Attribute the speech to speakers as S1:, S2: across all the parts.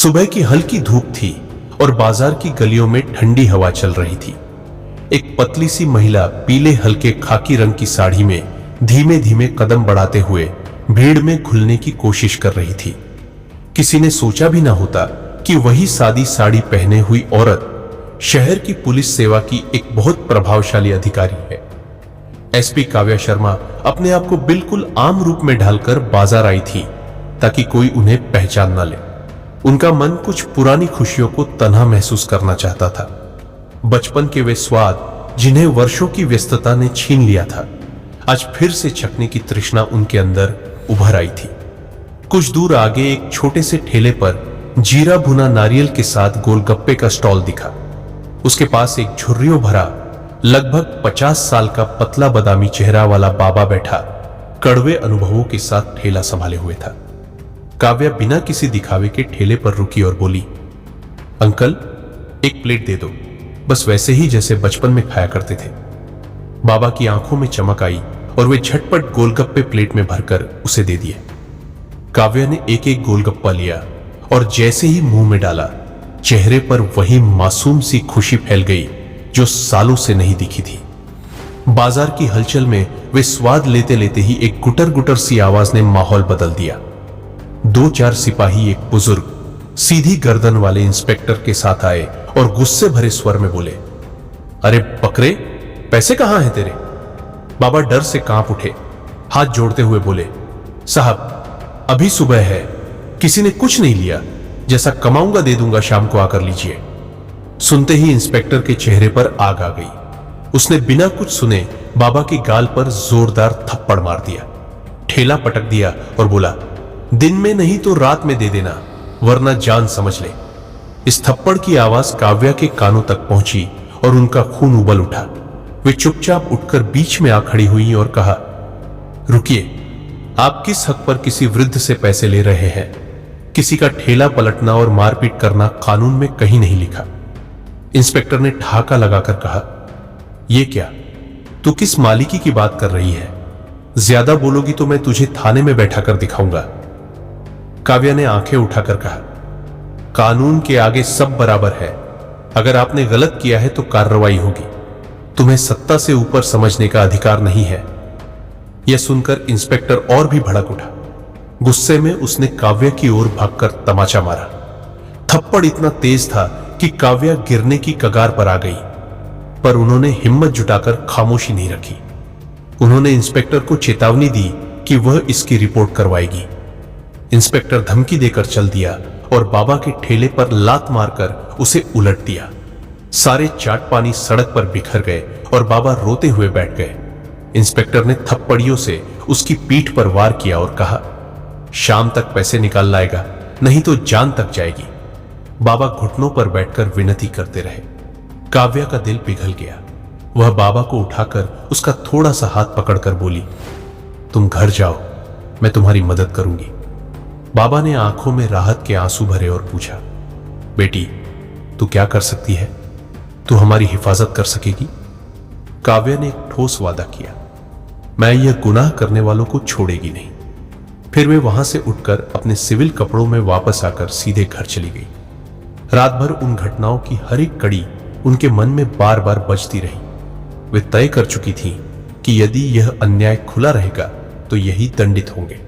S1: सुबह की हल्की धूप थी और बाजार की गलियों में ठंडी हवा चल रही थी। एक पतली सी महिला पीले हल्के खाकी रंग की साड़ी में धीमे धीमे कदम बढ़ाते हुए भीड़ में घुलने की कोशिश कर रही थी। किसी ने सोचा भी ना होता कि वही सादी साड़ी पहने हुई औरत शहर की पुलिस सेवा की एक बहुत प्रभावशाली अधिकारी है। एसपी काव्या शर्मा अपने आप को बिल्कुल आम रूप में ढालकर बाजार आई थी ताकि कोई उन्हें पहचान ना ले। उनका मन कुछ पुरानी खुशियों को तन्हा महसूस करना चाहता था। बचपन के वे स्वाद जिन्हें वर्षों की व्यस्तता ने छीन लिया था, आज फिर से चखने की तृष्णा उनके अंदर उभर आई थी। कुछ दूर आगे एक छोटे से ठेले पर जीरा भुना नारियल के साथ गोलगप्पे का स्टॉल दिखा। उसके पास एक झुर्रियों भरा लगभग 50 साल का पतला बादामी चेहरा वाला बाबा बैठा कड़वे अनुभवों के साथ ठेला संभाले हुए था। काव्या बिना किसी दिखावे के ठेले पर रुकी और बोली, अंकल एक प्लेट दे दो, बस वैसे ही जैसे बचपन में खाया करते थे। बाबा की आंखों में चमक आई और वे झटपट गोलगप्पे प्लेट में भरकर उसे दे दिए। काव्या ने एक एक गोलगप्पा लिया और जैसे ही मुंह में डाला, चेहरे पर वही मासूम सी खुशी फैल गई जो सालों से नहीं दिखी थी। बाजार की हलचल में वे स्वाद लेते लेते ही एक गुटर गुटर सी आवाज ने माहौल बदल दिया। 2-4 सिपाही एक बुजुर्ग सीधी गर्दन वाले इंस्पेक्टर के साथ आए और गुस्से भरे स्वर में बोले, अरे बकरे, पैसे कहां हैं तेरे? बाबा डर से कांप उठे, हाथ जोड़ते हुए बोले, साहब अभी सुबह है, किसी ने कुछ नहीं लिया, जैसा कमाऊंगा दे दूंगा, शाम को आकर लीजिए। सुनते ही इंस्पेक्टर के चेहरे पर आग आ गई। उसने बिना कुछ सुने बाबा की गाल पर जोरदार थप्पड़ मार दिया, ठेला पटक दिया और बोला, दिन में नहीं तो रात में दे देना, वरना जान समझ ले। इस थप्पड़ की आवाज काव्या के कानों तक पहुंची और उनका खून उबल उठा। वे चुपचाप उठकर बीच में आ खड़ी हुई और कहा, रुकिए, आप किस हक पर किसी वृद्ध से पैसे ले रहे हैं? किसी का ठेला पलटना और मारपीट करना कानून में कहीं नहीं लिखा। इंस्पेक्टर ने ठहाका लगाकर कहा, यह क्या, तू किस मालिकी की बात कर रही है? ज्यादा बोलोगी तो मैं तुझे थाने में बैठा कर दिखाऊंगा। काव्या ने आंखें उठाकर कहा, कानून के आगे सब बराबर है। अगर आपने गलत किया है तो कार्रवाई होगी। तुम्हें सत्ता से ऊपर समझने का अधिकार नहीं है। यह सुनकर इंस्पेक्टर और भी भड़क उठा। गुस्से में उसने काव्या की ओर भागकर तमाचा मारा। थप्पड़ इतना तेज था कि काव्या गिरने की कगार पर आ गई, पर उन्होंने हिम्मत जुटाकर खामोशी नहीं रखी। उन्होंने इंस्पेक्टर को चेतावनी दी कि वह इसकी रिपोर्ट करवाएगी। इंस्पेक्टर धमकी देकर चल दिया और बाबा के ठेले पर लात मारकर उसे उलट दिया। सारे चाट पानी सड़क पर बिखर गए और बाबा रोते हुए बैठ गए। इंस्पेक्टर ने थप्पड़ियों से उसकी पीठ पर वार किया और कहा, शाम तक पैसे निकाल लाएगा, नहीं तो जान तक जाएगी। बाबा घुटनों पर बैठकर विनती करते रहे। काव्या का दिल पिघल गया। वह बाबा को उठाकर उसका थोड़ा सा हाथ पकड़कर बोली, तुम घर जाओ, मैं तुम्हारी मदद करूंगी। बाबा ने आंखों में राहत के आंसू भरे और पूछा, बेटी तू क्या कर सकती है? तू हमारी हिफाजत कर सकेगी? काव्या ने एक ठोस वादा किया, मैं यह गुनाह करने वालों को छोड़ेगी नहीं। फिर वे वहां से उठकर अपने सिविल कपड़ों में वापस आकर सीधे घर चली गई। रात भर उन घटनाओं की हर एक कड़ी उनके मन में बार बार बजती रही। वे तय कर चुकी थीं कि यदि यह अन्याय खुला रहेगा तो यही दंडित होंगे।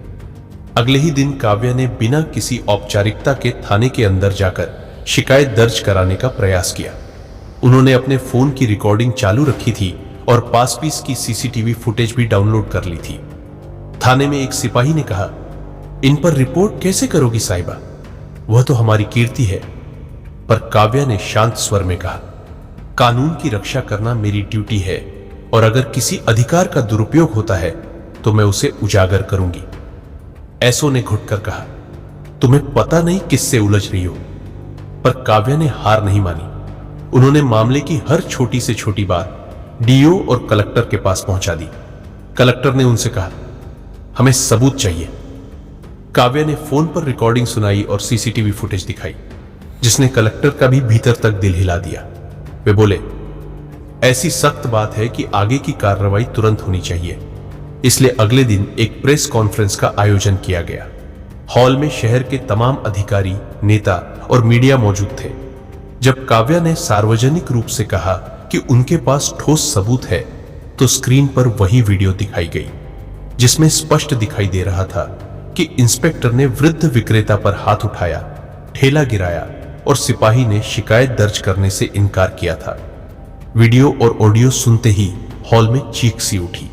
S1: अगले ही दिन काव्या ने बिना किसी औपचारिकता के थाने के अंदर जाकर शिकायत दर्ज कराने का प्रयास किया। उन्होंने अपने फोन की रिकॉर्डिंग चालू रखी थी और पास पीस की सीसीटीवी फुटेज भी डाउनलोड कर ली थी। थाने में एक सिपाही ने कहा, इन पर रिपोर्ट कैसे करोगी साहिबा? वह तो हमारी कीर्ति है। पर काव्या ने शांत स्वर में कहा, कानून की रक्षा करना मेरी ड्यूटी है और अगर किसी अधिकार का दुरुपयोग होता है तो मैं उसे उजागर करूंगी। ऐसो ने घुटकर कहा, तुम्हें पता नहीं किससे उलझ रही हो। पर काव्या ने हार नहीं मानी। उन्होंने मामले की हर छोटी से छोटी बात डीओ और कलेक्टर के पास पहुंचा दी। कलेक्टर ने उनसे कहा, हमें सबूत चाहिए। काव्या ने फोन पर रिकॉर्डिंग सुनाई और सीसीटीवी फुटेज दिखाई, जिसने कलेक्टर का भी भीतर तक दिल हिला दिया। वे बोले, ऐसी सख्त बात है कि आगे की कार्रवाई तुरंत होनी चाहिए। इसलिए अगले दिन एक प्रेस कॉन्फ्रेंस का आयोजन किया गया। हॉल में शहर के तमाम अधिकारी, नेता और मीडिया मौजूद थे। जब काव्या ने सार्वजनिक रूप से कहा कि उनके पास ठोस सबूत है, तो स्क्रीन पर वही वीडियो दिखाई गई जिसमें स्पष्ट दिखाई दे रहा था कि इंस्पेक्टर ने वृद्ध विक्रेता पर हाथ उठाया, ठेला गिराया और सिपाही ने शिकायत दर्ज करने से इनकार किया था। वीडियो और ऑडियो सुनते ही हॉल में चीख सी उठी।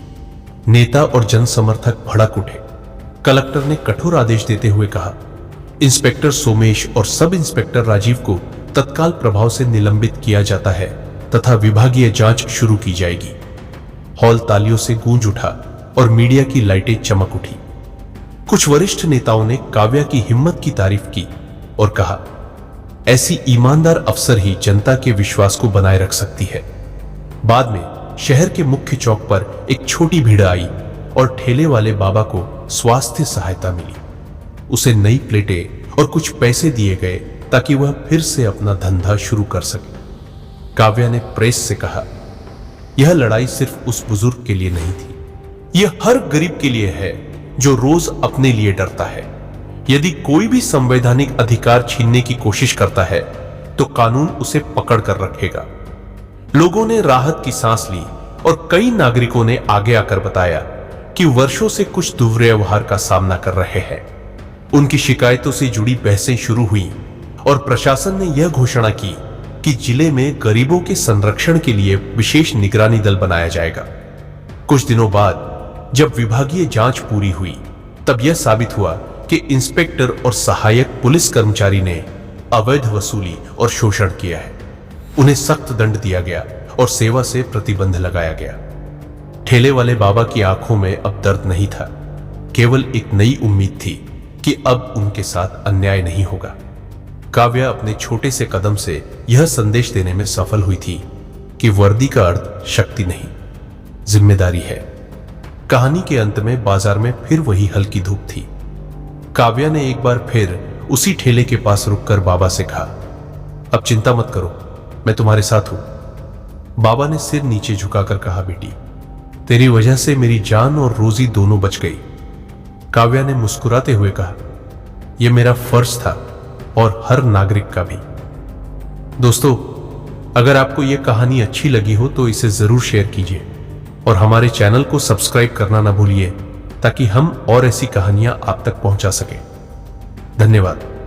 S1: नेता और जन समर्थक भड़क उठे। कलेक्टर ने कठोर आदेश देते हुए कहा, इंस्पेक्टर सोमेश और सब इंस्पेक्टर राजीव को तत्काल प्रभाव से निलंबित किया जाता है तथा विभागीय जांच शुरू की जाएगी। हॉल तालियों से गूंज उठा और मीडिया की लाइटें चमक उठी। कुछ वरिष्ठ नेताओं ने काव्या की हिम्मत की तारीफ की और कहा, ऐसी ईमानदार अफसर ही जनता के विश्वास को बनाए रख सकती है। बाद में शहर के मुख्य चौक पर एक छोटी भीड़ आई और ठेले वाले बाबा को स्वास्थ्य सहायता मिली। उसे नई प्लेटें और कुछ पैसे दिए गए ताकि वह फिर से अपना धंधा शुरू कर सके। काव्या ने प्रेस से कहा, यह लड़ाई सिर्फ उस बुजुर्ग के लिए नहीं थी, यह हर गरीब के लिए है जो रोज अपने लिए डरता है। यदि कोई भी संवैधानिक अधिकार छीनने की कोशिश करता है तो कानून उसे पकड़ कर रखेगा। लोगों ने राहत की सांस ली और कई नागरिकों ने आगे आकर बताया कि वर्षों से कुछ दुर्व्यवहार का सामना कर रहे हैं। उनकी शिकायतों से जुड़ी बहसें शुरू हुई और प्रशासन ने यह घोषणा की कि जिले में गरीबों के संरक्षण के लिए विशेष निगरानी दल बनाया जाएगा। कुछ दिनों बाद जब विभागीय जांच पूरी हुई, तब यह साबित हुआ कि इंस्पेक्टर और सहायक पुलिस कर्मचारी ने अवैध वसूली और शोषण किया है। उन्हें सख्त दंड दिया गया और सेवा से प्रतिबंध लगाया गया। ठेले वाले बाबा की आंखों में अब दर्द नहीं था, केवल एक नई उम्मीद थी कि अब उनके साथ अन्याय नहीं होगा। काव्या अपने छोटे से कदम से यह संदेश देने में सफल हुई थी कि वर्दी का अर्थ शक्ति नहीं, जिम्मेदारी है। कहानी के अंत में बाजार में फिर वही हल्की धूप थी। काव्या ने एक बार फिर उसी ठेले के पास रुककर बाबा से कहा, अब चिंता मत करो, मैं तुम्हारे साथ हूं। बाबा ने सिर नीचे झुकाकर कहा, बेटी, तेरी वजह से मेरी जान और रोजी दोनों बच गई। काव्या ने मुस्कुराते हुए कहा, यह मेरा फर्ज था और हर नागरिक का भी। दोस्तों, अगर आपको यह कहानी अच्छी लगी हो तो इसे जरूर शेयर कीजिए और हमारे चैनल को सब्सक्राइब करना ना भूलिए ताकि हम और ऐसी कहानियां आप तक पहुंचा सकें। धन्यवाद।